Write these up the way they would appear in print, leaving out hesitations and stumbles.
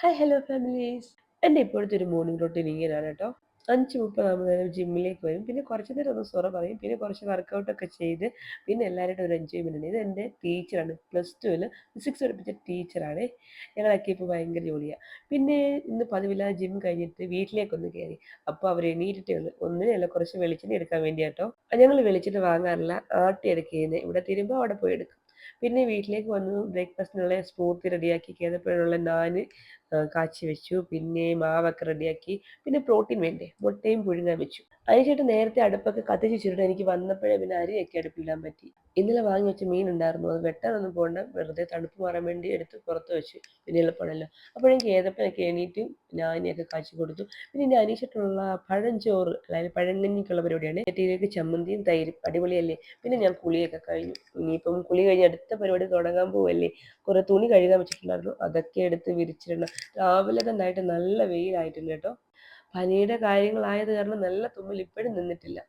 Hi hello families. എൻ്റെ ഇപ്പോഴത്തെ ഒരു മോർണിംഗ് റൂട്ടീൻ ഇങ്ങനെയാണ് കേട്ടോ. 5:30 ആകുമ്പോൾ ജിമ്മിലേക്ക് വരും. പിന്നെ കുറച്ച് നേരം ഒന്ന് സൊറ പറയും. പിന്നെ കുറച്ച് വർക്കൗട്ടൊക്കെ ചെയ്ത് പിന്നെ എല്ലാവരുമായിട്ട് ഒരു എൻജോയ്മെൻ്റ് ഉണ്ട്. ഇത് എൻ്റെ ടീച്ചറാണ്. +2-ൽ ഫിസിക്സ് പഠിപ്പിച്ച ടീച്ചറാണേ. ഞങ്ങളൊക്കെ ഇപ്പോൾ ഭയങ്കര ജോലിയാണ്. പിന്നെ ഇന്ന് പതിവില്ലാതെ ജിം കഴിഞ്ഞിട്ട് വീട്ടിലേക്കൊന്ന് കയറി. അപ്പോൾ അവർ എണീറ്റിട്ടേ ഉള്ളൂ. ഒന്നിനുമല്ല, കുറച്ച് വെളിച്ചെണ്ണ എടുക്കാൻ വേണ്ടിയാട്ടോ. ഞങ്ങൾ വെളിച്ചെണ്ണ വാങ്ങാറില്ല, ആട്ടിയെടുക്കുക ചെയ്യുന്നത്. ഇവിടെ തരുമ്പോൾ അവിടെ പോയി എടുക്കും. പിന്നെ വീട്ടിലേക്ക് വന്നു ബ്രേക്ക്ഫാസ്റ്റിനുള്ള സ്മൂത്തി റെഡിയാക്കി കിടന്നപ്പോഴുള്ള നാന് കാച്ചി വെച്ചു. പിന്നെ മാവൊക്കെ റെഡിയാക്കി. പിന്നെ പ്രോട്ടീൻ വേണ്ടേ, മുട്ടയും പുഴുങ്ങാൻ വെച്ചു. അതിനുശേഷം നേരത്തെ അടുപ്പൊക്കെ കത്തിച്ച് വെച്ചിട്ട് എനിക്ക് വന്നപ്പോഴേ പിന്നെ അരിയൊക്കെ അടുപ്പിടാൻ പറ്റി. ഇന്നലെ വാങ്ങി വെച്ച മീനുണ്ടായിരുന്നു. അത് വെട്ടാനൊന്നും പോകണ്ട, വെറുതെ തണുപ്പ് മാറാൻ വേണ്ടി എടുത്ത് പുറത്ത് വെച്ചു. പിന്നെ എളുപ്പമാണല്ലോ. അപ്പോഴെനിക്ക് ഏത്തപ്പനൊക്കെ എണീറ്റ് നാനിയൊക്കെ കാച്ചി കൊടുത്തു. പിന്നെ ഇനി അനീഷിട്ടുള്ള പഴഞ്ചോറ്, അതായത് പഴങ്കഞ്ഞിക്കുള്ള പരിപാടിയാണ്. നെറ്റിയിലേക്ക് ചമ്മന്തിയും തൈരും, അടിപൊളിയല്ലേ. പിന്നെ ഞാൻ കുളിയൊക്കെ കഴിഞ്ഞു. ഇനിയിപ്പം കുളി കഴിഞ്ഞ് അടുത്ത പരിപാടി തുടങ്ങാൻ പോവല്ലേ. കുറേ തുണി കഴുകാൻ വെച്ചിട്ടുണ്ടായിരുന്നു, അതൊക്കെ എടുത്ത് വിരിച്ചിടണം. രാവിലെ തന്നെ ആയിട്ട് നല്ല വെയിലായിട്ടുണ്ട് കേട്ടോ. പനിയുടെ കാര്യങ്ങളായത് കാരണം നല്ല തുമ്മൽ ഇപ്പോഴും നിന്നിട്ടില്ല.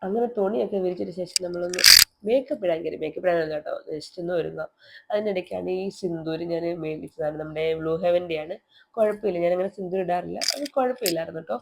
അങ്ങനെ തുണിയൊക്കെ വിരിച്ചിട്ട് ശേഷം നമ്മളൊന്ന് മേക്കപ്പ് ഇടാൻ കയറി. മേക്കപ്പ് ഇടാനല്ല കേട്ടോ, ജസ്റ്റ് ഒന്ന് ഒരുങ്ങാം. അതിനിടയ്ക്കാണ് ഈ സിന്ദൂര് ഞാൻ മേടിച്ചതാണ്. നമ്മുടെ ബ്ലൂ ഹെവൻ്റെയാണ്. കുഴപ്പമില്ല, ഞാനങ്ങനെ സിന്ദൂർ ഇടാറില്ല, അത് കുഴപ്പമില്ലായിരുന്നു കേട്ടോ.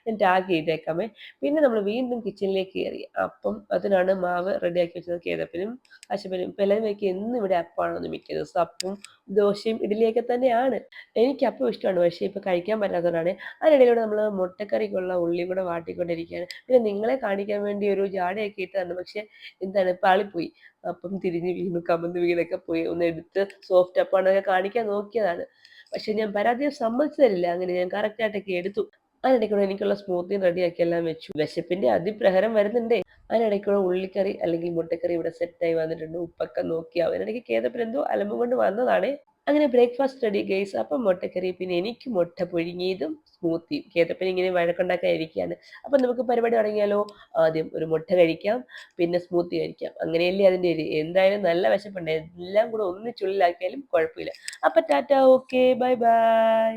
ഞാൻ ടാഗ് ചെയ്തേക്കാമേ. പിന്നെ നമ്മൾ വീണ്ടും കിച്ചണിലേക്ക് കയറി. അപ്പം അതിനാണ് മാവ് റെഡിയാക്കി വെച്ചത്. കേദപ്പിനും കശുവനും ഇപ്പം എല്ലാവരും വയ്ക്കുക എന്നും ഇവിടെ അപ്പമാണെന്ന്. മിക്ക ദിവസം അപ്പവും ദോശയും ഇഡ്ഡലിയൊക്കെ തന്നെയാണ്. എനിക്ക് അപ്പം ഇഷ്ടമാണ്, പക്ഷേ ഇപ്പോൾ കഴിക്കാൻ പറ്റാത്തതുകൊണ്ടാണ്. അതിനിടയിലൂടെ നമ്മൾ മുട്ടക്കറിക്കുള്ള ഉള്ളിയും കൂടെ വാട്ടിക്കൊണ്ടിരിക്കുകയാണ്. പിന്നെ നിങ്ങളെ കാണിക്കാൻ വേണ്ടി ഒരു ജാടയൊക്കെ ഇട്ടതാണ്, പക്ഷേ എന്താണ് പാളിപ്പോയി. അപ്പം തിരിഞ്ഞ് വീണു, കമന്ന് വീണൊക്കെ പോയി. ഒന്ന് എടുത്ത് സോഫ്റ്റ് അപ്പാണെന്നൊക്കെ കാണിക്കാൻ നോക്കിയതാണ്, പക്ഷെ ഞാൻ പരാജയം സമ്മതിച്ചു തരില്ല. അങ്ങനെ ഞാൻ കറക്റ്റായിട്ടൊക്കെ എടുത്തു. അതിനിടയ്ക്കൂടെ എനിക്കുള്ള സ്മൂത്തിയും റെഡിയാക്കി എല്ലാം വെച്ചു. വിശപ്പിന്റെ അതിപ്രഹരം വരുന്നുണ്ടേ. അതിനിടയ്ക്കൂടെ ഉള്ളിക്കറി അല്ലെങ്കിൽ മുട്ടക്കറി ഇവിടെ സെറ്റായി വന്നിട്ടുണ്ട്. ഉപ്പൊക്കെ നോക്കി അവനിടയ്ക്ക് കേദപ്പിന് എന്തോ അലമ്പ് കൊണ്ട് വന്നതാണേ. അങ്ങനെ ബ്രേക്ക്ഫാസ്റ്റ് റെഡി ഗൈസ്. അപ്പം മുട്ടക്കറി, പിന്നെ എനിക്ക് മുട്ട പുഴുങ്ങിയതും സ്മൂത്തിയും. കേദപ്പിന് ഇങ്ങനെ വഴക്കുണ്ടാക്കാൻ ഇരിക്കുകയാണ്. അപ്പം നമുക്ക് പരിപാടി തുടങ്ങിയാലോ. ആദ്യം ഒരു മുട്ട കഴിക്കാം, പിന്നെ സ്മൂത്തി കഴിക്കാം. അങ്ങനെയല്ലേ അതിൻ്റെ ഒരു. എന്തായാലും നല്ല വിശപ്പുണ്ട്. എല്ലാം കൂടെ ഒന്നിച്ചുള്ളിലാക്കിയാലും കുഴപ്പമില്ല. അപ്പം ടാറ്റ, ഓക്കെ, ബൈ ബൈ.